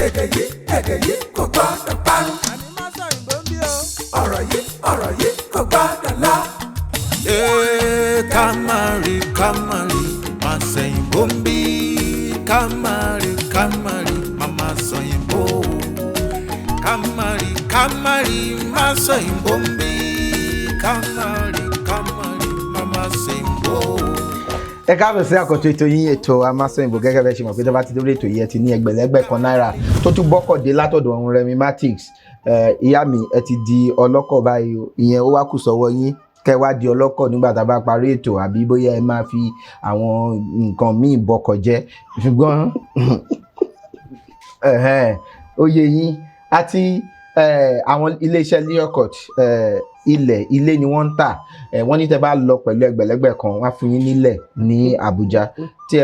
èdè yìí kò gbọ́dọ̀ parun. ọ̀rọ̀ yìí kò gbọ́dọ̀ lọ. Kamari, Masoyinbo ń bí. Kamari, Mama Soyinbo. Kamari, Masoyinbo ń bí. Kamari, Mama Soyinbo. Ẹ káàbọ̀ sí àkọ́tún ètò yín ètò Masoyinbo gẹ́gẹ́ bẹ́ẹ̀ ṣe mọ̀ pé tó bá ti dórí ètò yìí ẹ ti ní ẹgbẹ̀lẹ́gbẹ̀ kan náírà tó tún gbọ́kọ̀dé látọ̀dọ̀ ọ̀hún Remimatics. Ìyá mi ẹ ti di ọlọ́kọ̀ báyìí o, ìyẹn ó wá kù sọ́wọ́ yín kẹ́ wá di ọlọ́kọ̀ nígbà tá a bá parí ètò àbí bóyá ẹ máa fi àwọn nǹkan míì bọkọ̀ jẹ́ ṣùgbọ́n ó yé yín àti àwọn iléeṣẹ́ leocot ilé ni wọ́n ń tà wọ́n ní tẹ́ bá lọ pẹ̀lú ẹgbẹ̀lẹ́gbẹ̀ kan wọ́n á fún yín nílẹ̀ ní Àbújá tí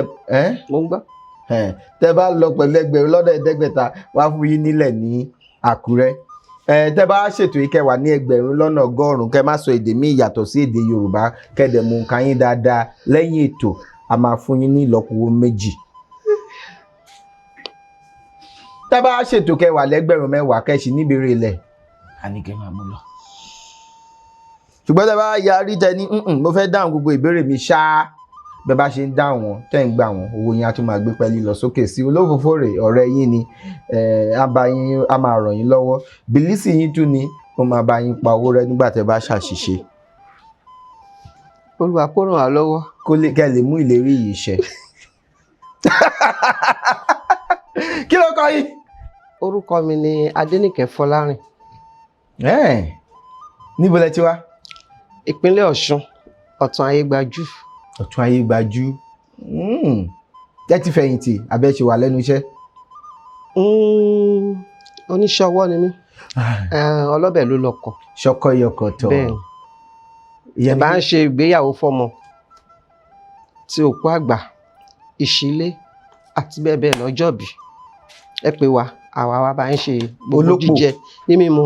mo ń gbọ́ tẹ́ bá lọ pẹ̀lú ẹgbẹ̀rún lọ́nà ẹ̀ẹ́dẹ́gbẹ̀ta wọ́n á fún yín nílẹ̀ ní Àkúrẹ́ tẹ́ bá ṣètò yìí kẹwàá ní ẹgbẹ̀rún lọ́nà ọgọ́rùn-ún kẹ́ má sọ èdè míì yàtọ̀ sí èdè Yorùbá kẹ́dẹ̀ mú nǹkan yín dáadáa lẹ́yìn ètò a máa fún yín ní ìlọ́po méjì. Tẹ́ bá ṣètò kẹwàá lẹ́gbẹ̀rún mẹ́wàá kẹ́ṣì níbèrè ilẹ̀ Àníkẹ́ máa mú lọ. Ṣùgbọ́n tẹ́ bá yarí tẹ ní mo fẹ́ dáhùn gbogbo ìbéèrè mi ṣáá bẹ́ẹ̀ bá ṣe ń dáhùn wọn tẹ́ ń gbà wọn owó yín á tún máa gbé pẹ́ẹ́lí lọ sókè sí olófòfò rẹ̀ ọ̀rẹ́ yín ni á máa ràn yín lọ́wọ́ bìlísì yín tún ni ó máa bá yín pa owó rẹ nígbà tẹ́ bá ṣàṣìṣe. Olúwa kó ràn wá lọ́wọ́ kẹ́ lè mú ìlérí yìí ṣẹ. Kí ló kọ yín? Orúkọ mi ni Adenike Folarin. Níbo lẹ ti wá? Ìpínlẹ̀ Ọ̀ṣun, Ọ̀tún Ayégbájú. Ọ̀tún Ayégbájú. Ẹ ti fẹ̀yìntì àbẹ́ ṣe wà lẹ́nu iṣẹ́? Oníṣẹ́ ọwọ́ ni mí. Ọlọ́bẹ̀ ló lọkọ̀. Ṣọkọ yọkọ̀tọ̀. Bẹ́ẹ̀ni. Ìyẹn bá ń ṣe ìgbéyàwó fọ́mọ tí òkú àgbà, ìṣílé àti bẹ́ẹ̀ bẹ́ẹ̀ lọ́jọ́bí. Ẹ pè wá, àwa wa bá ń ṣe gbogbo jíjẹ ní mímu.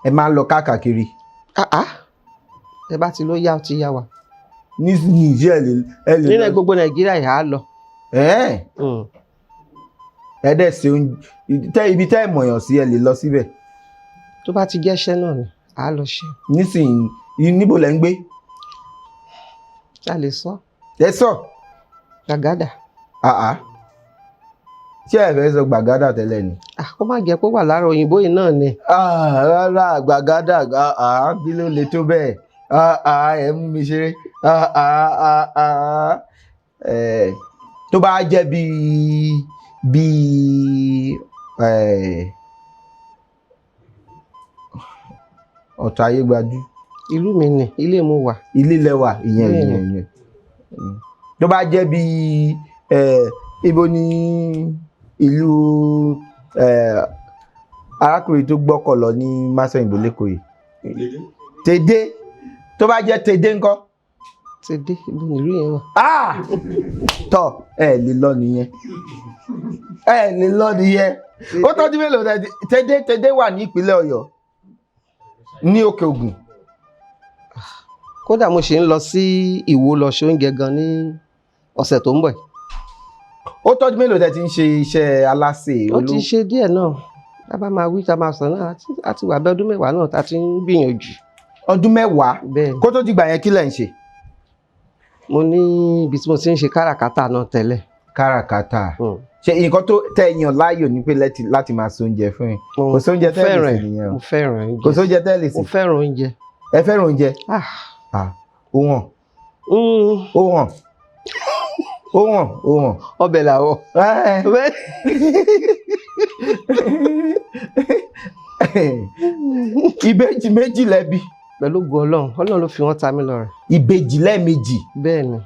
Ẹ máa ń lọ káàkiri. Ẹ bá ti ló yá ó ti yá wa. Ní ìṣe ẹ lè nílẹ̀ gbogbo Nàìjíríà yà á lọ. Ẹ dẹ̀ ṣe ibi tẹ́ ẹ mọ̀yàn sí ẹ lè lọ síbẹ̀. Tó bá ti jẹ́ṣẹ́ náà ni à á lọ ṣe. Nísìnyí níbo lẹ ń gbé? A lè sọ. Ẹ sọ. Gbàgádà. Ṣé ẹ fẹ́ sọ Gbàgádà tẹ́lẹ̀ ni? Kó má jẹ́ pé ó wà lára òyìnbó yìí náà ni. Rárá Gbàgádà bí ló le tó bẹ́ẹ̀ ẹ mú mi ṣeré tó bá jẹ́ bíi Ọ̀tún Ayégbájú. Ìlú mi ni ilé mo wà. Ilé lẹ́wà ìyẹn. Tó bá jẹ́ bíi ibo ni ìlú arákùnrin tó gbọ́kọ̀ lọ ní Masoyinbo lẹ́kọ̀ọ́ yìí. Tèdè tó bá jẹ́ Tèdè ńkọ́? Tèdè ibo ni ìlú yẹn wà. Tọ́ ẹ lè lọ nìyẹn. Ó tọ́jú mélòó Tèdè wà ní ìpínlẹ̀ Ọ̀yọ́ ní Òkè Ògùn. Kódà mo ṣe ń lọ sí Ìwó lọ ṣe oúnjẹ gan ní ọ̀sẹ̀ tó ń bọ̀. Ó tọ́jú mélòó tẹ́ ti ń ṣe iṣẹ́ aláṣẹ? Ó ti ṣe díẹ̀ náà. Tá bá máa wí tá máa sọ náà àti wà bẹ́ ọdún mẹ́wàá náà tá ti ń gbìyànjú. Ọdún mẹ́wàá? Bẹ́ẹ̀. Kó tó dìgbà yẹn kí lẹ̀ ń ṣe? Mo ní ibi tí mo ti ń ṣe káràkátà náà tẹ́lẹ̀. Káràkátà. Ṣé nǹkan tó tẹ́ yàn láàyò ní pé láti máa ṣe oúnjẹ fún yín? Kò sí oúnjẹ tẹ́ lè sè nìyẹn o. Mo fẹ́ràn oúnjẹ. Kò sí oúnjẹ tẹ́ lè sè. Mo fẹ́ràn oúnjẹ. Ẹ fẹ́ràn oúnjẹ? Ó hàn. Ọbẹ̀ làwọ̀. Ìbejì méjì lẹ́bi. Pẹ̀lú ògo Ọlọ́run ló fi wọ́n ta mí lọ́rẹ. Ìbejì lẹ́ẹ̀mejì. Bẹ́ẹ̀ni.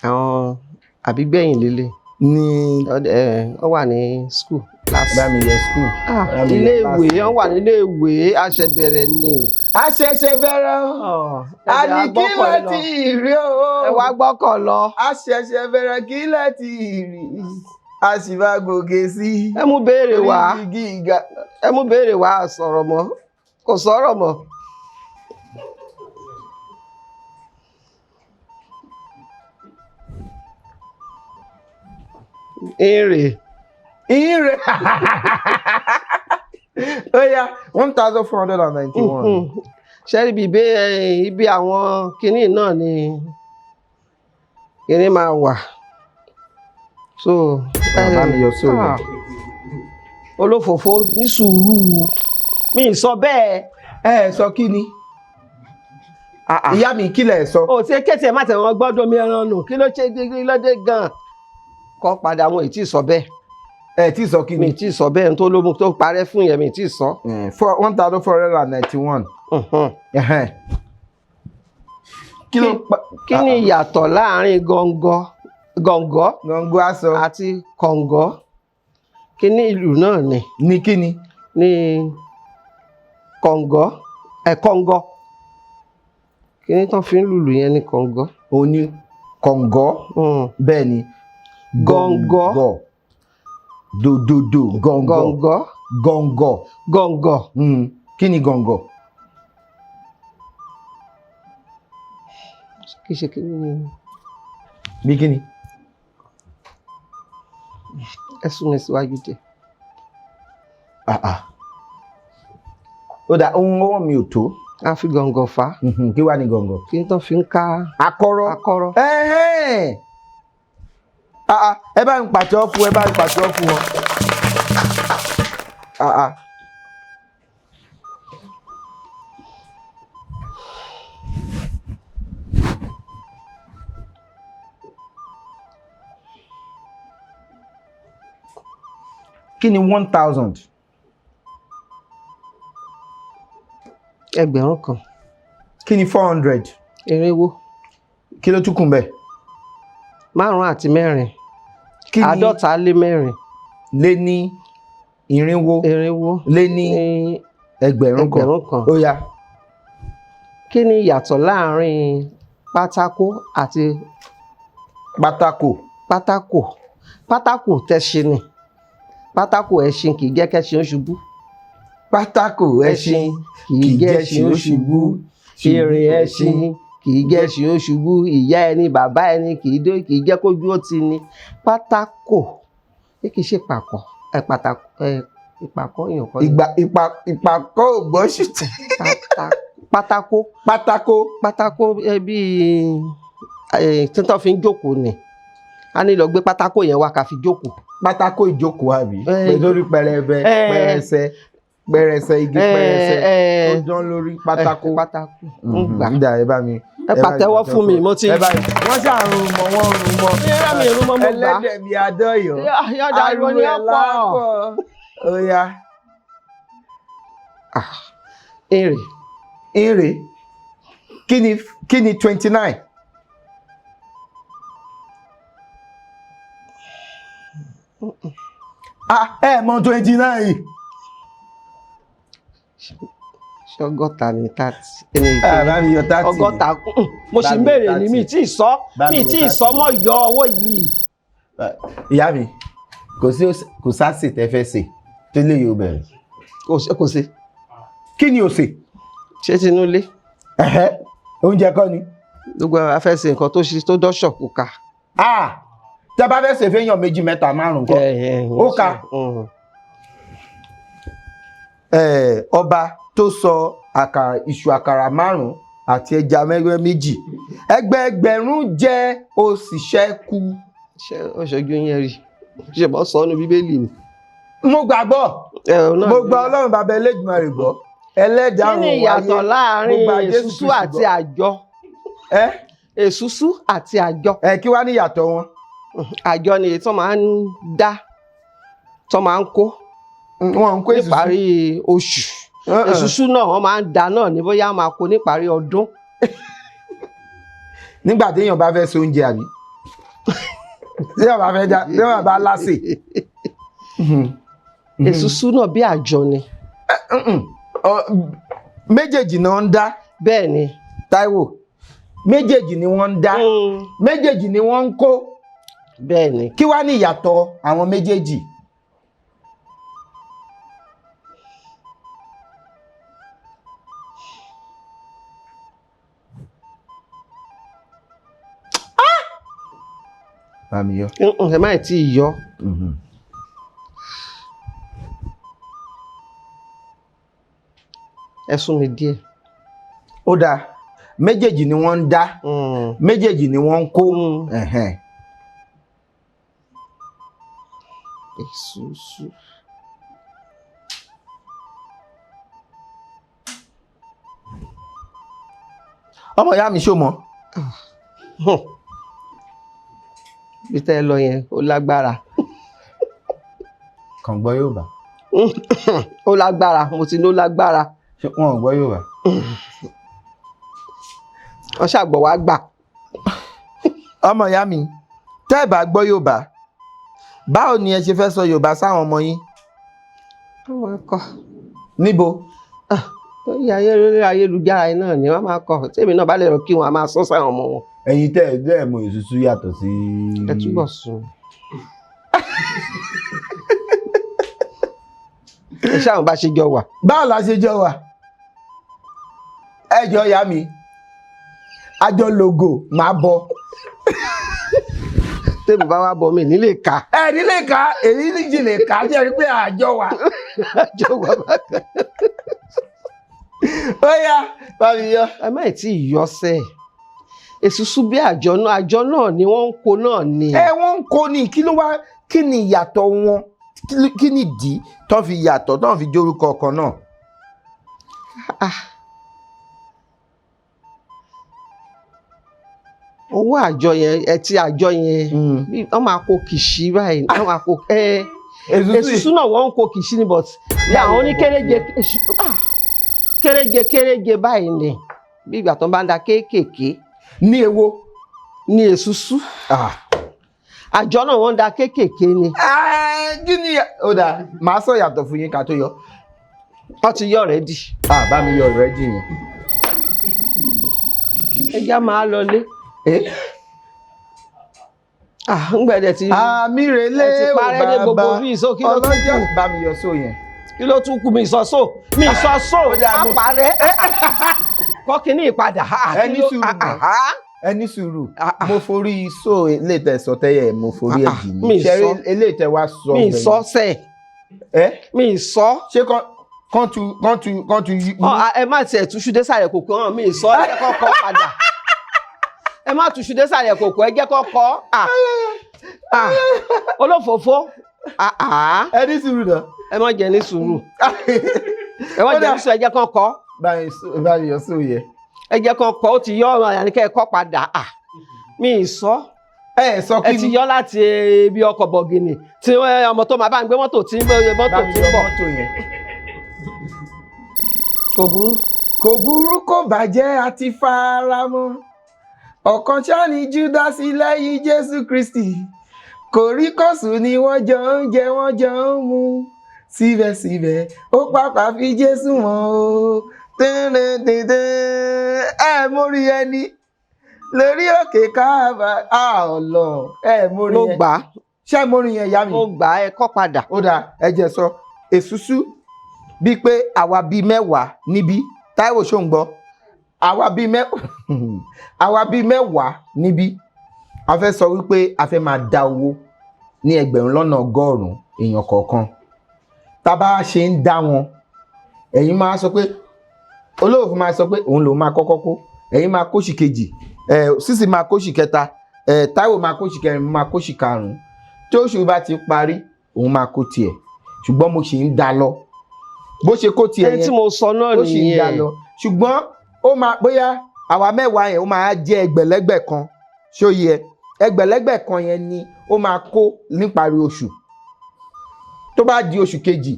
Àwọn àbígbẹ̀yìn lélẹ̀. Wọ́n wà ní school. Bá mi yẹ school. Ilé ìwé wọ́n wà nílé ìwé àṣẹbẹ̀rẹ̀ ni. Àṣẹ̀ṣẹ̀ bẹ̀rẹ̀ o. Àníkí láti ìrí o. Ẹ wá gbọ́kọ̀ lọ. Àṣẹ̀ṣẹ̀ bẹ̀rẹ̀ kí láti ìrí. A sì máa gòkè sí. Ẹ mú béèrè wá. Sọ̀rọ̀ mọ́. Kò sọ̀rọ̀ mọ́. Èrè. Ire. Ó yá 1491. Ṣé ibi àwọn kinní náà ni kinní máa wà. So Bá mi yọ sóòrè. Olófòfó ní sùúrù. Mi ì sọ bẹ́ẹ̀. Sọ kí ni? Ìyá mi kílẹ̀ sọ. Ó ti kéte má tẹ̀ wọ́n gbọ́dọ̀ mi ẹran nù. Kí ló ṣe lọ́dẹ gan-an? Kọ́ padà wọn ì tí ì sọ bẹ́ẹ̀. Tí sọ kí ni? Mi ì tí ì sọ bẹ́ẹ̀ n tó lómú tó parẹ́ fún yẹn mi ì tí ì sọ. 1491. Kí ni ìyàtọ̀ láàrin gọ̀ǹgọ̀ Gọ̀ǹgọ̀ aṣọ àti kọ̀ǹgọ̀? Kí ni ìlú náà ni? ní kí ni? Ní kọ̀ǹgọ̀. Kọ̀ǹgọ̀. Kí ni tán fi ń lùlù yẹn ní kọ̀ǹgọ̀? Òun ni kọ̀ǹgọ̀. Bẹ́ẹ̀ ni. Gọ̀ǹgọ̀. Dòdòdò. Gọ̀ǹgọ̀. Gọ̀ǹgọ̀. Kí ni gọ̀ǹgọ̀? Kì í ṣe kí ni. Bí kí ni? Ẹ̀sùn mi síwájú dé. Ó dà ohun ọwọ́ mi ò tó. A fi gọ̀ǹgọ̀ fà. Kí wá ní gọ̀ǹgọ̀? Kí ni tán fi ń ká akọ́rọ́. Ẹ bá ń pàtẹ́wọ́ fún wọn. Kí ni 1000? Ẹgbẹ̀rún kan. Kí ni 400? Irinwó. Kí ló tún kù ńbẹ̀? 5 àti 4. Kí ni 50 lé 4. lé ní irinwó? Irinwó. Lé ní ẹgbẹ̀rún kan. Ó yá. Kí ni ìyàtọ̀ láàrin pátákó àti pátákó? Pátákó tẹ́ṣin ni. Pátákó ẹṣin kì í jẹ́ kẹ́ṣin ó ṣubú. Pátákó ẹṣin kì í jẹ́ṣin ó ṣubú. Ìrìn ẹṣin kì í jẹ́ṣin ó ṣubú. Ìyá ẹni bàbá ẹni kì í jẹ́ kójú ó ti ni. Pátákó kì í ṣe ìpàkọ́. Ìpàkọ́ èèyàn kọ́ ni. Ìpàkọ́ ò gbọ́ ṣùtì. Pátákó bí tí wọ́n fi ń jókòó ni. A ní lọ gbé pátákó yẹn wá ká fi jókòó. Pátákó ìjókòó àbí? Lórí pẹrẹbẹ, pẹrẹsẹ igi pẹrẹsẹ tó dán lórí pátákó. Nígbà ẹ bá mi. Ẹ pàtẹ́wọ́ fún mi mo ti. Wọ́n ṣàrùn mọ́ wọ́n rùn mọ́. Mi rún mọ́ mo gbà. Ẹlẹ́dẹ̀ mi adọ́yọ̀. Yọ̀dà ìrọ̀ ni ó pọ̀. Ó yá. Èrè. Kí ni 29? Mọ 29. Ṣọgọ́ta ni 30. Ọgọ́ta. Mo sì ń béèrè ní mi tí ì sọ mọ́ yọ owó yìí. Ìyá mi kò sáàsì tẹ́ fẹ́ sè tó lè yóò bẹ̀rẹ̀. Kò sí. Kí ni o sè? Ṣé tinúlé? Oúnjẹ kọ́ ni. Gbogbo àwọn afẹ́ ṣe nǹkan tó dọ́ṣọ̀ kò ká. Tẹ́ bá fẹ́ ṣe fẹ́yàn 2, 3, 4 kọ́. Ó ká. Ọba tó sọ iṣu àkàrà 5 àti ẹja mẹ́wẹ́ 2. Ẹgbẹẹgbẹ̀rún jẹ́ òṣìṣẹ́ kú. Ṣé ó ṣojú yẹn rí? Ṣé bọ́ sọ ọ́nù Bíbélì ni? Mo gbàgbọ́. Mo gba Ọlọ́run bàbá Elédùmarè gbọ́. Ẹlẹ́dàá Kí ni ìyàtọ̀ láàrin èsúsú àti àjọ? Èsúsú àti àjọ. Kí wá ní ìyàtọ̀ wọn? Àjọ ni èyí tó máa ń dá, tó máa ń kó. Wọ́n ń kó èsúsú níparí oṣù. Èsúsú náà wọ́n máa ń dá náà ní bóyá máa kó níparí ọdún. Nígbà téèyàn bá fẹ́ ṣe oúnjẹ àbí? Téèyàn bá lásè. Èsúsú náà bí àjọ ni. Méjèèjì náà ń dá. Bẹ́ẹ̀ ni. Táíwò, méjèèjì ni wọ́n ń dá. Méjèèjì ni wọ́n ń kó. Bẹ́ẹ̀ ni. Kí wá ní ìyàtọ̀ àwọn méjèèjì? bá mi yọ. ẹ má tí ì yọ. ẹ sún mi díẹ̀. Ó dáa, méjèèjì ni wọ́n ń dá, méjèèjì ni wọ́n ń kó. Èsúsú. Ọmọ ìyá mi ṣó mọ̀. Bí tẹ́ ẹ lọ yẹn ó lágbára. Kàn gbọ́ Yorùbá. Ó lágbára, mo ti ní ó lágbára. Ṣé wọn ò gbọ́ Yorùbá? Wọ́n ṣàgbọ̀ wá gbà. Ọmọ ìyá mi, tẹ́ ẹ bá gbọ́ Yorùbá, báwo ni ẹ ṣe fẹ́ sọ Yorùbá sáwọn ọmọ yín? Wọ́n máa kọ́. Níbo? Lórí ayélujára yìí náà ni wọ́n máa kọ́. Tèmi náà bá lè rọ kí wọ́n á máa sọ sáwọn ọmọ wọn. Ẹ̀yin tẹ́ ẹ dẹ́ mọ̀ èsúsú yàtọ̀ sí. Ẹ túbọ̀ sùn. Ẹ ṣáà bá ṣe jọ wà. Báwo la ṣe jọ wà? Ẹ jọ ìyá mi, àjọ logo máa bọ. Tèmi bá wá bọ mi nílé ká. Ẹ nílé ká, èyí níjì lè ká jẹ́ rí pé àjọ wà. Àjọ wà bákan. Ó yá, bá mi yọ. Ẹ má tí ì yọ sẹ́. Èsúsú bí àjọ náà ni wọ́n ń kó náà ni. Wọ́n ń kó ni, kí ló wá, kí ni ìyàtọ̀ wọn? Kí ni ìdí tó fi yàtọ̀ tó fi jórúkọ ọkàn náà? Owó àjọ yẹn, ẹtí àjọ yẹn, wọ́n máa kó kìsì báyìí, wọ́n máa kó èsúsú náà wọ́n ń kó kìsì ni but ní àwọn ní kéréje báyìí ni bí ìgbà tó bá ń da kéékèèké. Ní èwo? Ní èsúsú. Àjọ náà wọ́n ń da kéékèèké ni. Kí ni ó dà, màá sọ yàtọ̀ fún yín ká tó yọ. Wọ́n ti yọ rẹ̀ dì. Bá mi yọ rẹ̀ dì yẹn. Ẹja máa lọ lé. Ngbẹ̀dẹ̀ ti. Àmì rèlé ò bàbá ọlọ́jọ́ bá mi yọ só yẹn. Kí ló tún kù mi sọ só àpárẹ́. Kọ́ kí ní ìpadà. Ẹni sùúrù mo forí só ilé tẹ̀sọ tẹ́yẹ mo forí ẹ̀jì mi ṣẹ́rí ilé tẹ̀ wá sọ. Mi sọ sẹ́. Mi sọ. Ṣé kán tu yí. Ẹ má tiẹ̀ túṣu dé sàlẹ̀ kòkó hàn mi sọ ẹ jẹ́ kọ́kọ́ padà. Ẹ má túṣu dé sàlẹ̀ kòkó ẹ jẹ́ kọ́kọ́. Olófòfó. Ẹni sùúrù náà. Ẹ má jẹ ní sùúrù. Ẹ má jẹ ní sùúrù ẹ jẹ́ kọ́kọ́. Báyìí yọ só yẹ. Ẹ jẹ́ kọ́kọ́ ó ti yọ ọ̀rọ̀ Àyànníkẹ́ ẹ̀kọ́ padà. Mi sọ. Sọ kí ni. Ẹ ti yọ láti ibi ọkọ̀ bọ̀gìnì tí ọmọ tó máa bá ń gbé mọ́tò tí ń bọ̀. Kò burú. Kò burú kò bàjẹ́ àti faramọ́. Ọ̀kan ṣáà ni Júdásì lẹ́yìn Jésù Kristi. Kòríkòsùn ni wọ́n jọ ń jẹ wọ́n jọ ń mu. Síbẹ̀síbẹ̀ ó pàpà fi Jésù mọ́ o. Mórí ẹni lórí òkè káàbà ọ̀lọ́ mórí yẹn. Mo gbà. Ṣé mórí yẹn yá mi? Mo gbà ẹ kọ́ padà. Ó dà ẹ jẹ́ sọ èsúsú bíi pé àwa bíi mẹ́wàá níbí. Táíwò ṣó ń gbọ́? Àwa bíi mẹ́wàá níbí. A fẹ́ sọ wípé a fẹ́ máa dá owó ní 1,100,000 èèyàn kọ̀ọ̀kan. Tá bá ṣe ń dá wọn, ẹ̀yin máa sọ pé olóòfin máa sọ pé òun lòun máa kọ́kọ́ kó, ẹ̀yin máa kóṣì kejì, Sísì máa kóṣì kẹta, Táíwò máa kóṣì kẹrin, máa kóṣì karùn-ún. Tí oṣù bá ti parí, òun máa kó tiẹ̀. Ṣùgbọ́n mo ṣì ń dá lọ. Bó ṣe kó tiẹ̀ yẹn, tí mo sọ náà nìyẹn. Ó ṣì ń dá lọ. Ṣùgbọ́n ó máa bóyá àwa mẹ́wàá yẹn ó máa jẹ́ ẹgbẹ̀lẹ́gbẹ̀ kan. Ṣó yẹ? Ẹgbẹ̀lẹ́gbẹ̀ kan yẹn ni ó máa kó níparí oṣù. Tó bá di oṣù kejì,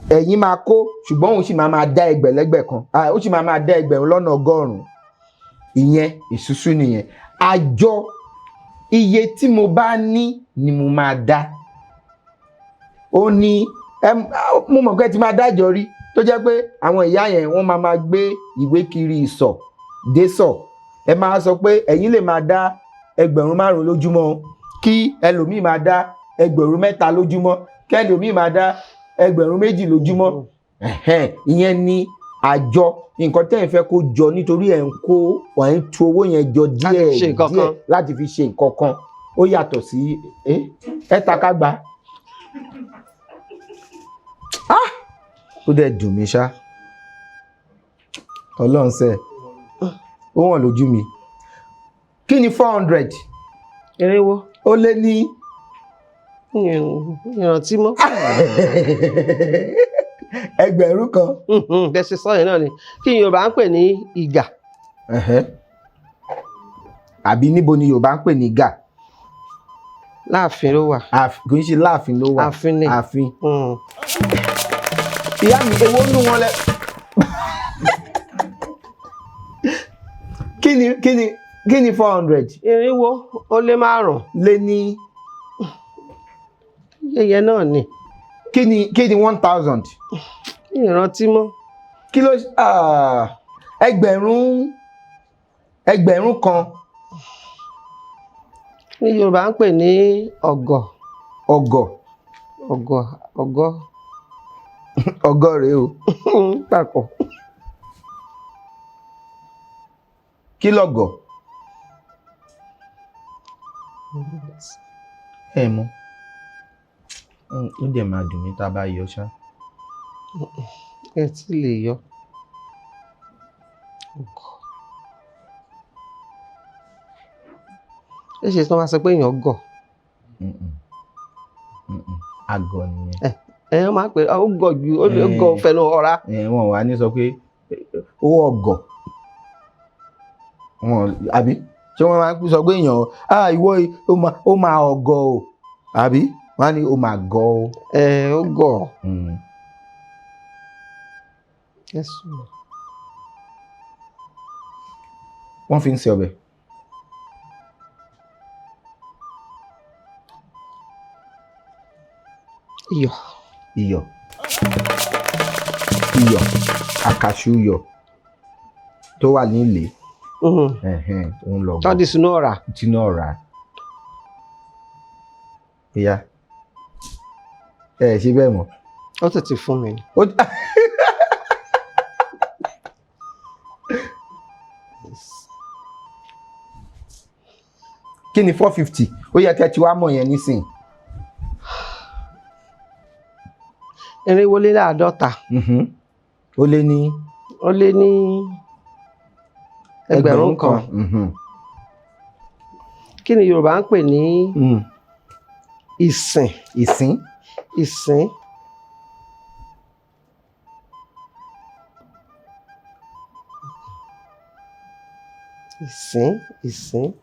ẹ̀yin máa kó, ṣùgbọ́n òun sì máa dá ẹgbẹ̀lẹ́gbẹ̀ kan. Ó sì máa dá 1,100,000. Ìyẹn ìṣúṣú nìyẹn. Àjọ iye tí mo bá ní ni mo máa dá. Ó ní mo mọ̀ pé ti máa dájọ́ rí tó jẹ́ pé àwọn ìyá yẹn wọ́n máa gbé ìwé kiri ìsọ̀ dé sọ̀. Ẹ máa sọ pé ẹ̀yin lè máa dá 5,000 lójúmọ́, kí ẹlòmíì máa dá 3,000 lójúmọ́, kí ẹlòmíì máa dá 2,000 lójúmọ́. Ìyẹn ni àjọ, nǹkan tẹ́ ẹ̀ fẹ́ kó jọ nítorí ẹ̀ ń tu owó yẹn jọ díẹ̀ láti fi ṣe nǹkan kan. ó yàtọ̀ sí ẹ̀ta ká gbà. Ó dẹ̀ dùn mí ṣá. Ọlọ́run ṣe ó wọ̀n lójú mi. Kí ni 400? Irinwó. Ó lé ní. Ìrántí mọ́. Ẹgbẹ̀rún kan. Bẹ́ẹ̀ ṣe sọ yẹn náà ni kí ni Yorùbá ń pè ní ìgà. Àbí níbo ni Yorùbá ń pè ní ìgà? Láàfin ló wà. Kò ń ṣe láàfin ló wà. Àfin ni. Àfin. Ìyá mi èwo nú wọn lẹ. Kí ni 400? Irinwó ó lé márùn. Lé ní. Yẹyẹ náà ni. Kí ni 1000? Ìrántí mọ́. Kí ló ẹgbẹ̀rún kan. Ní Yorùbá ń pè ní ọ̀gọ̀. Ọ̀gọ̀. Ọ̀gọ̀ rèé o. Pàkọ́. Kí lọ̀gọ̀? Ẹ mọ̀. Ó dẹ̀ máa dùn mí tá a bá yọ ṣá. Ẹ tí lè yọ. Ẹ ṣe tí wọ́n bá sọ pé èèyàn gọ̀. Àgọ̀ nìyẹn. Ẹ̀yàn máa ń pè ó gọ̀ ju ó lè gọ̀ fẹnu ọ̀rá. Wọ́n wà ní sọ pé ó ọ̀gọ̀. Àbí ṣé wọ́n máa ń sọ pé èèyàn ìwọ ó máa ọ̀gọ̀ o àbí wọ́n á ní ó máa gọ̀ o. Ó gọ̀. Wọ́n fi ń ṣe ọbẹ̀. Iyọ̀. Àkàṣù iyọ̀ tó wà nílé. Òun lọ. Tọ́dí sínú ọ̀rá. Sínú ọ̀rá. Ìyá ṣe bẹ́ẹ̀ mọ̀. Ó tètè fún mi. Kí ni 450? Ó yẹ kẹ́ ti wá mọ̀ yẹn nísìn. Irinwó lé láàdọ́ta. Ó lé ní. Ẹgbẹ̀rún kan. Kí ni Yorùbá ń pè ní ìsìn? Ìsìn.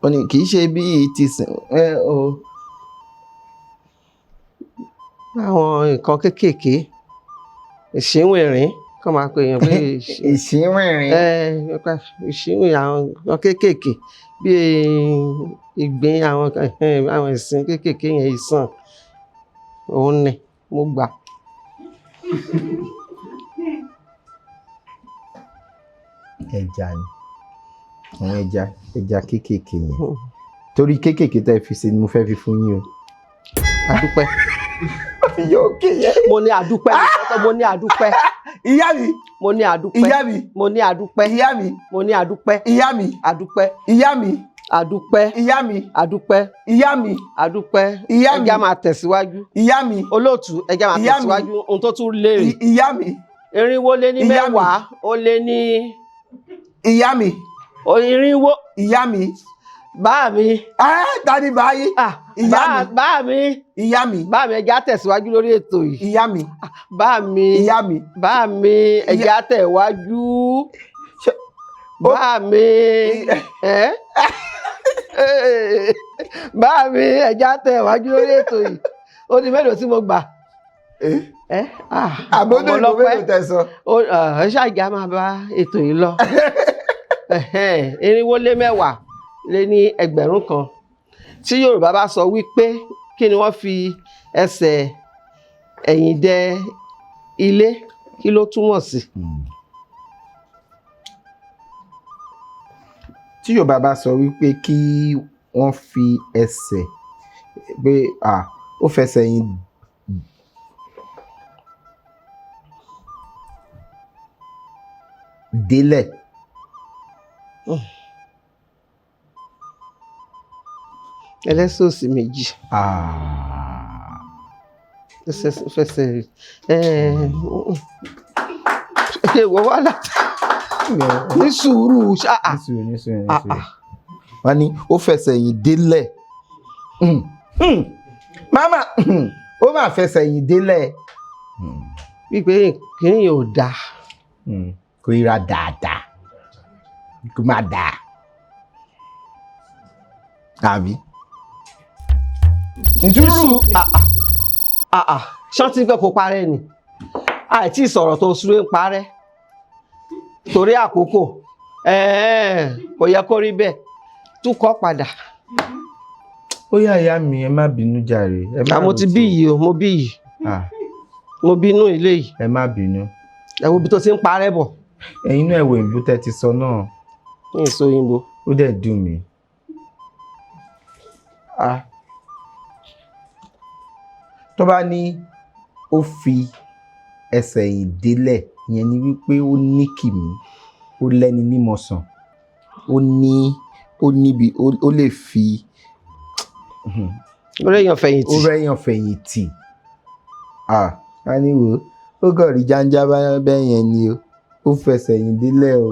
Ó ní kì í ṣe bí ti sìn. Àwọn nǹkan kéékèèké ìṣínwìnrín kọ́ máa pè èèyàn pé ìṣínwìnrín. Ìṣínwìnrín àwọn nǹkan kéékèèké bí ìgbín àwọn ìsìn kéékèèké yẹn ìsàn òun ni mo gbà. Ẹja ni àwọn ẹja kéékèèké yẹn torí kéékèèké tẹ́ fi ṣe ni mo fẹ́ fi fún yín o. Adúpẹ́. Yóò kéye. Mo ní adúpẹ́. Mo ní adúpẹ́. Ìyá mi. Mo ní adúpẹ́. Ìyá mi. Mo ní adúpẹ́. Ìyá mi. Mo ní adúpẹ́. Ìyá mi. Adúpẹ́. Ìyá mi. Adúpẹ́. Ìyá mi. Adúpẹ́. Ìyá mi. Adúpẹ́. Ìyá mi. Ẹja máa tẹ̀síwájú. Ìyá mi. Olóòtú ẹja máa tẹ̀síwájú ohun tó tún léèrè. Ìyá mi. Irinwó lé ní mẹ́wàá ó lé ní. Ìyá mi. Irinwó. Ìyá mi. Bá mi. Tani báyìí. Ìyá mi. Bá mi. Ìyá mi. Bá mi ẹja tẹ̀síwájú lórí ètò yìí. Ìyá mi. Bá mi. Ìyá mi. Bá mi ẹja tẹ̀wájú. Bá mi. Bá mi ẹja tẹ̀wájú lórí ètò yìí. Ó ní mélòó tí mo gbà. Àbódò ìlú mélòó tẹ̀sán. Ẹ ṣáàjà máa bá ètò yìí lọ. Irinwó lé mẹ́wàá lé ní ẹgbẹ̀rún kan. Tí Yorùbá bá sọ wípé kí ni wọ́n fi ẹsẹ̀ ẹ̀yìn dẹ ilé kí ló túmọ̀ sí? Tí Yorùbá bá sọ wípé kí wọ́n fi ẹsẹ̀ pé ó fẹsẹ̀ ẹ̀yìn délẹ̀. ẹlẹ́sẹ̀ òsì méjì. Fẹsẹ̀ wọ́n wá láti ní sùúrù ṣáà. ní sùúrù. Wọ́n ní ó fẹsẹ̀ yìn délẹ̀. Mama ó máa fẹsẹ̀ yìn délẹ̀. Wípé kìíní ò dáa. Kò ríra dáadáa. Kò má dáa. Àbí? Ìtúrù ṣán tí pé kò parẹ́ ni. Àìtí ìsọ̀rọ̀ tó súré ń parẹ́. Torí àkókò. Kò yẹ kó rí bẹ́ẹ̀. Túkọ̀ padà. Ó yá ìyá mi ẹ má bínú jàre. Mo ti bí yìí o, mo bí yìí. Mo bínú ilé yìí. Ẹ má bínú. Ẹ wo bí tó ti ń parẹ́ bọ̀. Ẹ̀yin náà ẹ̀wọ̀ ìbú tẹ́ ti sọ náà. Ní Masoyinbo. Ó dẹ̀ dùn mí. Tó bá ní ó fi ẹsẹ̀ yìn délẹ̀ ìyẹn ni wípé ó ní kìmí, ó lẹ́ni nímọ̀sán, ó níbi ó lè fi ó rẹ́yàn fẹ̀yìntì. A ní wo ó kàn rí jáńjá bẹ́ẹ̀ yẹn ni ó fẹsẹ̀ yìn délẹ̀ o.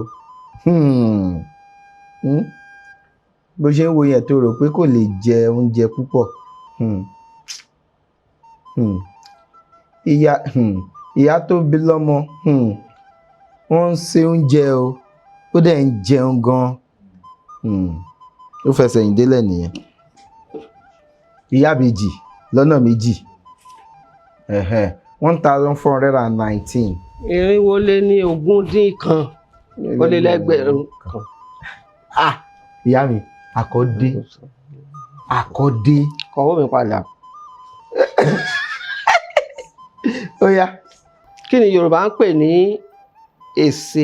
Bó ṣe ń wo yẹn tó rò pé kò lè jẹ oúnjẹ púpọ̀. Ìyá tó bí lọ́mọ wọ́n ń ṣe oúnjẹ o, ó dẹ̀ ń jẹun gan. Ó fẹsẹ̀ yìn délẹ̀ nìyẹn. Ìyá bèjì lọ́nà méjì. 1419. Irinwó lé ní 19 ó lé lẹ́gbẹ̀rún kan. Ìyá mi àkọ́dé. Kọ̀wọ́ mi padà. Ó yá. Kí ni Yorùbá ń pè ní èsè?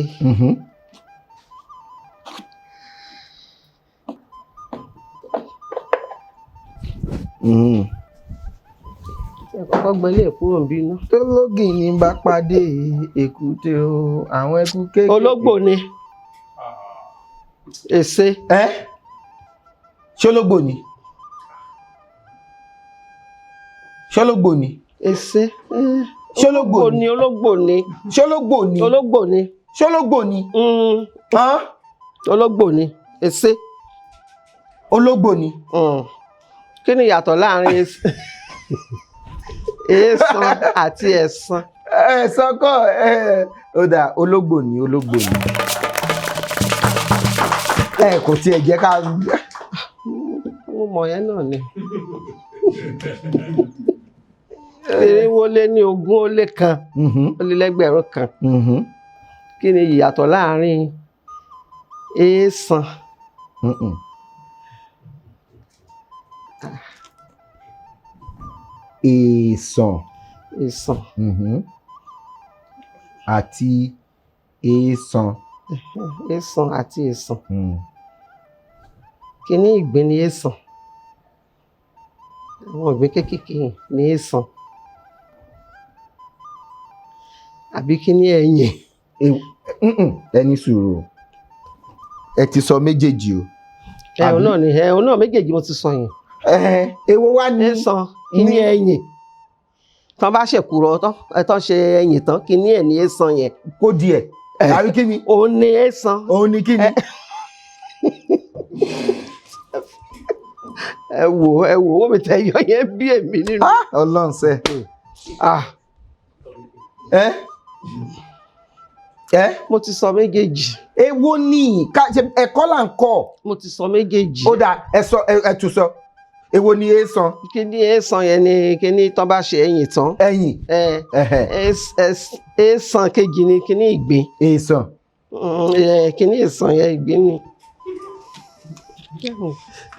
Kọ́kọ́ gbẹ́lé kúrò ń bínú. Tó lógìn ní bá pàdé èkúté o, àwọn ẹkú kéèké. Ológbò ni. Èsè. Ṣólógbò ni? Ṣólógbò ni? Èsè. Ṣólógbò ni? Ológbò ni. Ṣólógbò ni? Ológbò ni. Ṣólógbò ni? Ológbò ni. Èsè. Ológbò ni? Kí ni ìyàtọ̀ láàrin èèsàn àti ẹ̀sàn? Ẹ̀sàn kọ́ ó dà ológbò ni. Kò tiẹ̀ jẹ́ ká. Mo mọ̀ yẹn náà ni. Irinwó lé ní 20 ó lé 1 ó lé lẹ́gbẹ̀rún kan. Kí ni ìyàtọ̀ láàrin èèsàn èèsàn àti èèsàn? Èèsàn àti èèsàn. Kí ni ìgbín ni èèsàn? Àwọn ìgbín kéékèèké ni èèsàn. Àbí kí ni ẹyìn? Ẹni sùúrù. Ẹ ti sọ méjèèjì o. Ẹ̀hún náà méjèèjì mo ti sọ yẹn. Èwo wá ní? Èèsàn kí ni ẹyìn? Tán bá ṣèkúrọ̀ tán ṣe ẹyìn tán kí ni ẹ̀ ní èèsàn yẹn? Kó díẹ̀. Àbí kí ni? Òun ni èèsàn. Òun ni kí ni? Ẹ wò ó mi tẹ yọ yẹn bí èmi nínú. Ọlọ́run ṣe. Mo ti sọ méjèèjì. Èwo ni ẹ̀kọ́ là ń kọ́? Mo ti sọ méjèèjì. Ó dà ẹ tún sọ. Èwo ni èèsàn? Kí ni èèsàn yẹn ni kí ni tán bá ṣe ẹyìn tán. Ẹyìn. Èèsàn kejì ni kí ni ìgbín. Èèsàn. Kí ni èèsàn yẹn ìgbín ni.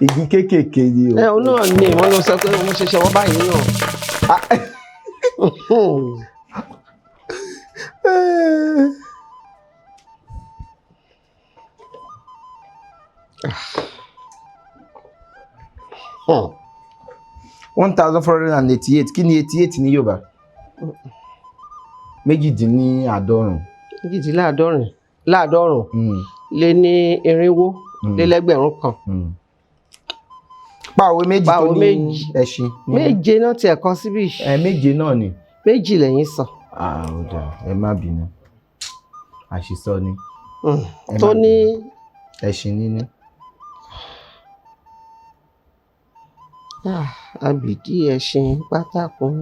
Igi kéékèèké ni o. Òun náà ni wọ́n lọ sọ pé mo ṣẹ̀ṣẹ̀ wọ́n báyìí náà. Hmm. 1488. Kí ni 88 ní Yorùbá? méjìdínláàádọ́rùn. Láàdọ́rùn lé ní irinwó lé lẹ́gbẹ̀rún kan. pa òwe méjì tó ní ẹṣin. méje náà tiẹ̀ kọ síbí. Méje náà ni. méjì lẹ́yìn sọ. Ó dà, ẹ má bínú, àṣìsọ ni. tó ní ẹṣin níní. àbìdí ẹṣin pátákùn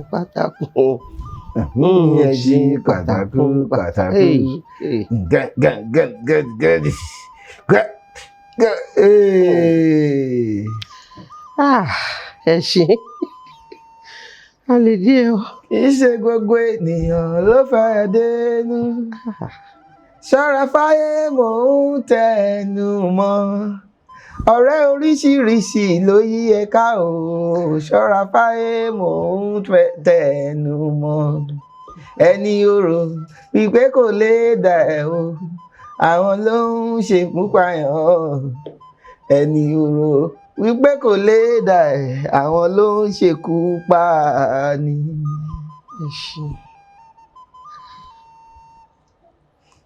ẹṣin pátákùn ẹṣin a lè díẹ̀ o. Ìṣe gbogbo ènìyàn ló fẹ́ dénú. Ṣọ́ra fáyé mò ń tẹnu mọ́. Ọ̀rẹ́ oríṣiríṣi ló yí ẹ ká o. Ṣọ́ra fáyé mò ń tẹnu mọ́. Ẹni orò wípé kò lè dà ẹ́ o. Àwọn ló ń ṣekú pààyàn. Ẹni orò wípé kò lè dà ẹ́, àwọn ló ń ṣekú pa ni.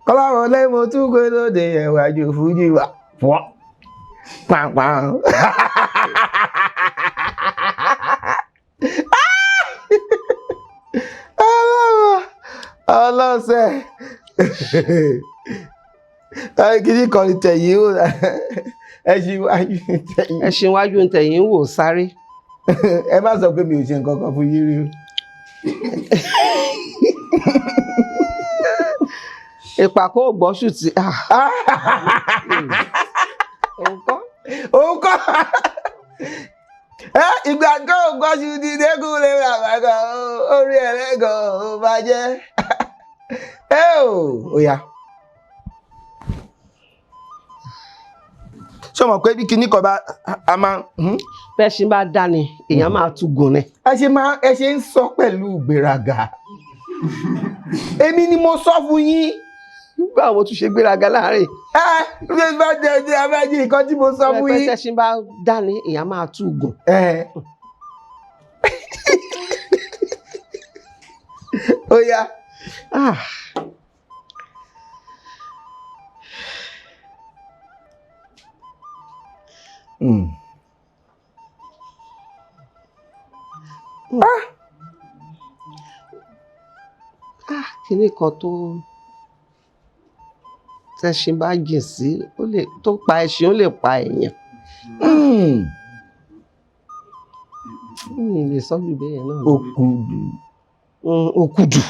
Kọ́láwọlé mo tún gbé lóde ẹ̀wájú fújì wà fún pàápàá. Ọlọ́sẹ̀ kìíní kan ní tẹ̀yìn wò ẹṣin wájú ní tẹ̀yìn wò sáré. Ẹ má sọ pé mi ò ṣe nǹkan kan fún yín rí o. ìpàkọ́ ògbọ́sù tí òun kọ́ ìgbà tó ògbọ́sù ti dẹ́kun lè rà bàgà orí ẹlẹ́gàn ò bàjẹ́. Oya ṣé o mọ̀ pé bí kinní kan bá a máa. bẹ́ṣin bá dání èèyàn máa tún gùn ni. ẹ ṣe ń sọ pẹ̀lú ìgbéraga. Èmi ni mo sọ fún yín. nígbà wo tún ṣe gbéraga láàrin. bí bá jẹ abájí nǹkan tí mo sọ fún yín. bẹ́ṣin bá dání èèyàn máa tún gùn. Oya. kíní kan tẹ́ṣin bá jìn sí tó pa ẹṣin ó lè pa èèyàn. mi lè sọ jù bẹ́ẹ̀ náà. òkùdù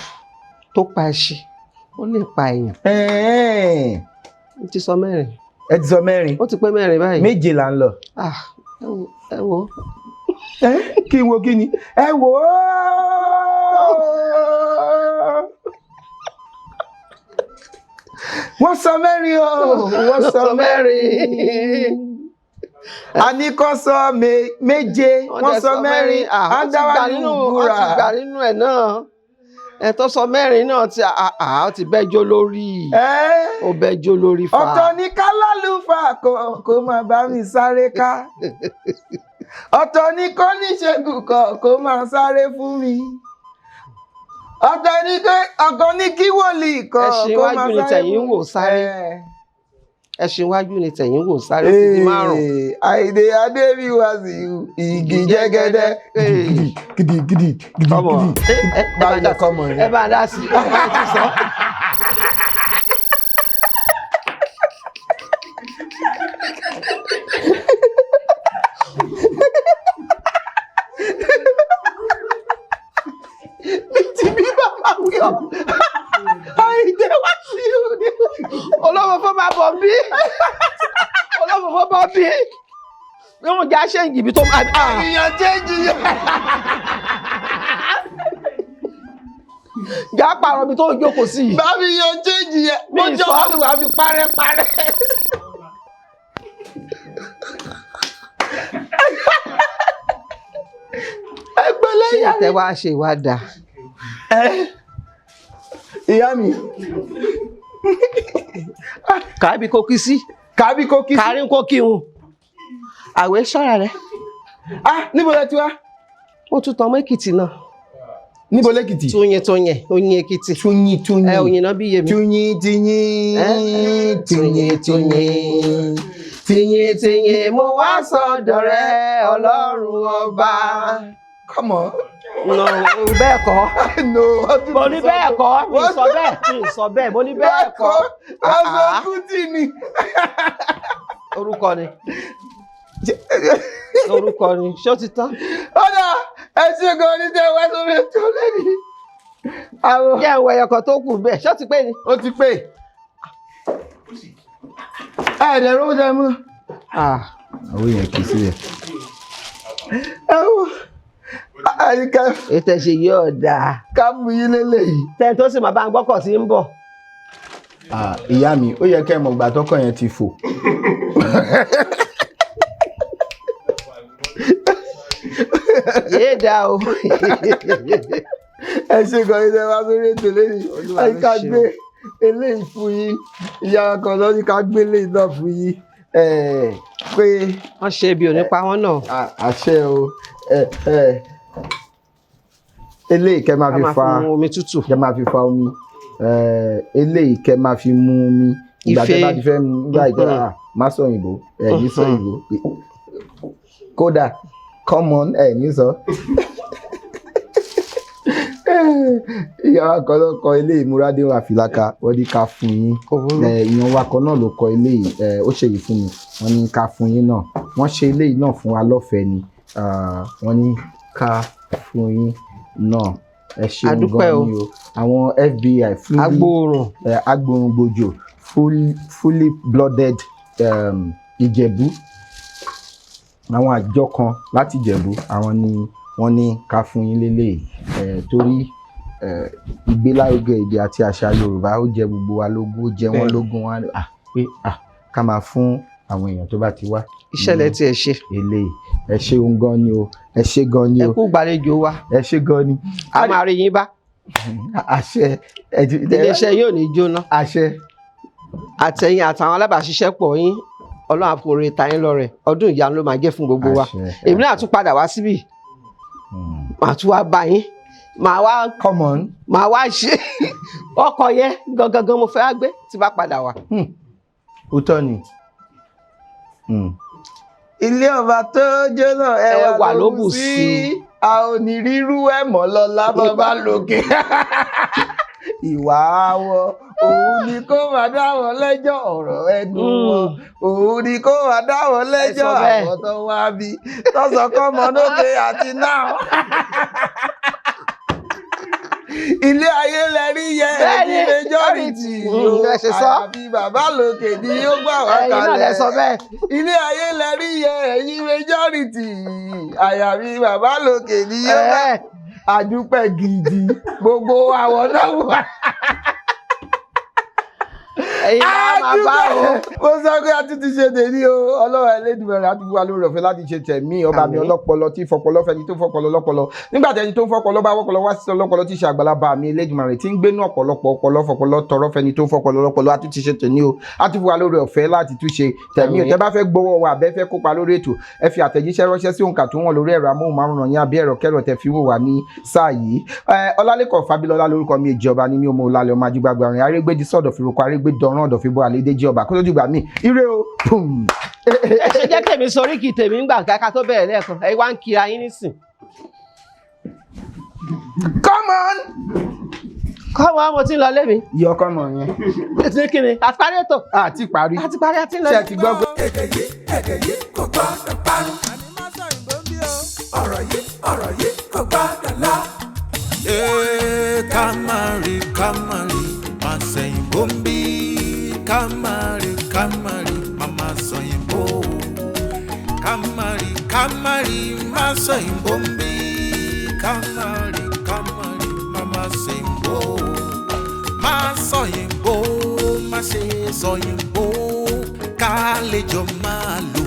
tó pa ẹṣin ó lè pa èèyàn. mo ti sọ mẹ́rin. Ẹ ti sọ mẹ́rin. ó ti pé mẹ́rin báyìí. Méje là ń lọ. ẹ wo. kí n wo kí ni. Ẹ wò ó. Wọ́n sọ mẹ́rin o. Wọ́n sọ mẹ́rin. A ní kó sọ méje. Wọ́n sọ mẹ́rin. A dá wa nínú búra. Wọ́n ti gbà nínú ẹ̀ náà. Ẹ tó sọ mẹ́rin náà ti bẹ́jọ́ lórí. Ó bẹ́jọ́ lórí fa. Ọ̀tọ̀ ní ká lálùfà kó máa bá mi sáré ká. Ọ̀tọ̀ ní kó níṣègùn kó máa sáré fún mi. Ọ̀tọ̀ ní kí wòlíì kó máa sáré. Ẹṣin iwájú ni tẹ̀yìn wò sáré ó ti di 5. Àìdè Adébíwáṣí igi jẹ́gẹ́dẹ́. Gidi. Ẹ bá dá sí ẹ bá ti sọ. Olófòfó máa bọ̀ bí. Olófòfó bọ̀ bí. Bí wọ́n já ṣe ń jìbì tó máa. Ìyàn jẹ́jì yẹn. Já pààrọ̀ mi tó ń jókòó sí yìí. Bábí yan jẹ́jì yẹn. Mo jọ olùwà fi parẹ́. Ẹgbẹ́ lẹ́yìn. Ṣé ìtẹ́wá ṣe wá dà? Ìyá mi. Kàbí kó kí sí. Kàbí kó kí sí. Kàrí kó kí hun. Àwẹ̀ ṣọ́ra rẹ̀. Níbo lẹ ti wá? Ó tún tọmọ Èkìtì náà. Níbo lẹ́kìtì? Oyin Èkìtì. Túyìn. Oyin náà bí yé mi. Túyìn. tìyìn mo wá sọ́dọ̀ rẹ Ọlọ́run ọba. Come on. No, bẹ́ẹ̀ kọ́. No, Mo ní bẹ́ẹ̀ kọ́, mi sọ bẹ́ẹ̀, mo ní bẹ́ẹ̀ kọ́. Aṣọ Kútì ni. Orúkọ ni. Ṣé ó ti tán? Ọ̀dà ẹ ṣe gan ní tẹ́ wá sórí ètò lẹ́yìn. Yẹ́ ìwẹ̀ ẹ̀kọ́ tó kù bẹ́ẹ̀, ṣé ó ti pé ni? Ó ti pé. Ẹ̀ẹ́dẹ̀ ló jẹ mú. Àwọn èèyàn kì í sílẹ̀. Àyíká. Ètò ẹ̀ṣẹ̀ yóò dáa. Ká mú yín lélẹ́yìí. Tẹ́ni tó sì máa bá ń gbọ́kọ̀ sí ń bọ̀. Ìyá mi, ó yẹ kẹ́ ẹ mọ̀ ìgbà tọ́kọ̀ yẹn ti fò. Yéé dáa o. Ẹ ṣe gan ilé wa sórí ètò lẹ́yìn. Àyíká gbé eléyìí fún yín. Ìyá kan lọ ní ká gbé eléyìí náà fún yín. Pé wọ́n ṣe ibi òní pa wọ́n náà. Àṣẹ o. Eléyìí kẹ́ máa fi fa omi tútù. Kẹ́ máa fi fa omi. Eléyìí kẹ́ máa fi mu omi. Ìgbà tẹ́ bá ti fẹ́ mu nígbà ìgbà Masoyinbo ní sọ́yìnbó. Kódà come on ní sọ. Ìyá wa kan ló kọ eléyìí múradé wà fìlàkà wọ́n ní ká fún yín. Ìyàn wa kan náà ló kọ eléyìí ó ṣèyí fún mi wọ́n ní ká fún yín náà wọ́n ṣe eléyìí náà fún wa lọ́fẹ̀ẹ́ ni wọ́n ní ká fún yín náà ẹ ṣeun gan ni o àwọn FBI agbóòrùn gbòjò fully blooded Ìjẹ̀bú àwọn àjọ kan láti Ìjẹ̀bú àwọn ni wọ́n ní ká fún yín lélẹ́yìí torí ìgbélárugẹ èdè àti àṣà Yorùbá ó jẹ gbogbo wa lógún ó jẹ wọ́n lógún wa pé ká máa fún àwọn èèyàn tó bá ti wá. Ìṣẹ̀lẹ̀ tí ẹ ṣe. Eléyìí ẹ ṣeun gan ni o ẹ ṣe gan ni o. Ẹ kú gbàlejò wa. Ẹ ṣe gan ni. A máa rí yín bá. Àṣẹ. Iléeṣẹ́ yóò ní jóná. Àṣẹ. Àtẹ̀yìn àtàwọn alábàáṣiṣẹ́pọ̀ yín Ọlọ́run àforí ta yín lọ́rẹ ọdún ìyanu ló máa jẹ́ fún gbogbo wa. Èmi náà tún padà wá síbí. Màá tún wá bá yín. Màá wá come on. Màá wá ṣe ọkọ̀ yẹn gangan mo fẹ́ gbé tí bá padà wá. Òótọ́ ni. Ilé ọba tó jóná ẹwà ló bù sí a ò ní rírú ẹ̀ mọ́ lọ́lá bàbá lókè. Ìwà wọn òun ni kó máa dá wọn lẹ́jọ́ ọ̀rọ̀ ẹnu wọn òun ni kó máa dá wọn lẹ́jọ́ àwọn tó wá bí tọ́sọ̀ kọ́mọ lókè àti náà. Ilé ayé lẹ rí yẹ ẹni majority àyàfi bàbá lókè ni yóò gbà wá kalẹ̀. Ilé ayé lẹ rí yẹ ẹ̀yin majority àyàfi bàbá lókè ni yóò gbà. Àdúpẹ́ gidi gbogbo àwọn náà wà. Ẹ̀yin máa bá o. Mo sọ pé a ti ṣe tèmi o Ọlọ́run Elédùmarè á ti fún wa lórí ọ̀fẹ́ láti ṣe tẹ̀mí ọba mi ọlọ́pọlọ tí fọpọlọ fẹni tó fọpọlọ lọ́pọlọ nígbà tẹni tó fọpọlọ bá wọpọlọ wá sí ọlọ́pọlọ tí ṣe àgbàlagbà mi Elédùmarè tí ń gbénú ọ̀pọ̀lọpọ̀ ọpọlọ fọpọlọ tọrọ fẹni tó fọpọlọ lọ́pọlọ á tún ti ṣe tèmi o á ti fún wa lórí ọ̀fẹ́ láti tún ṣe tẹ̀mí o tẹ́ bá fẹ́ gbowó wa àbẹ́ fẹ́ kópa lórí ètò ẹ fi àtẹ̀jíṣẹ́ ránṣẹ́ sí òǹkà tó wọ́n lórí ẹ̀rọ amóhùnmáwòrán yín àbí ẹ̀rọ kẹ́rọ̀ tẹ́ fi wò wá ní sáà yìí Ọlálékan Fábílọ́lá lórúkọ mi ìjọba ni mi ò mọ Ọlálẹ̀ ọmọ ajígbàgbà rìn arégbèdì sọ̀dọ̀ fìrùkọ arégbèdì ọ̀rán ọ̀dọ̀ fìbọn àlédè jẹ́ ọba kó tó dìgbà míì ire o. Ẹ ṣe jẹ́ kèmí sórí kì tèmi ń gbà ká tó bẹ̀rẹ̀ lẹ́ẹ̀kan ẹ wá ń kira yín nísìn. Come on. Come on mo ti ń lọ lémi. Yọ come on yẹn. Ètò kíni àti parí ètò. Àti parí. Àti parí àti lọ. Ṣé ẹ ti gbọ́ pé. Èdè yìí kò gbọ́dọ̀ parun. Ọ̀rọ̀ yìí kò gbọ́dọ̀ lọ. Kamari Masoyinbo ń bí Kamari Masoyinbo Kamari Masoyinbo ń bí Kamari Masoyinbo má ṣe sọyìnbó ká lè jọ máa lò.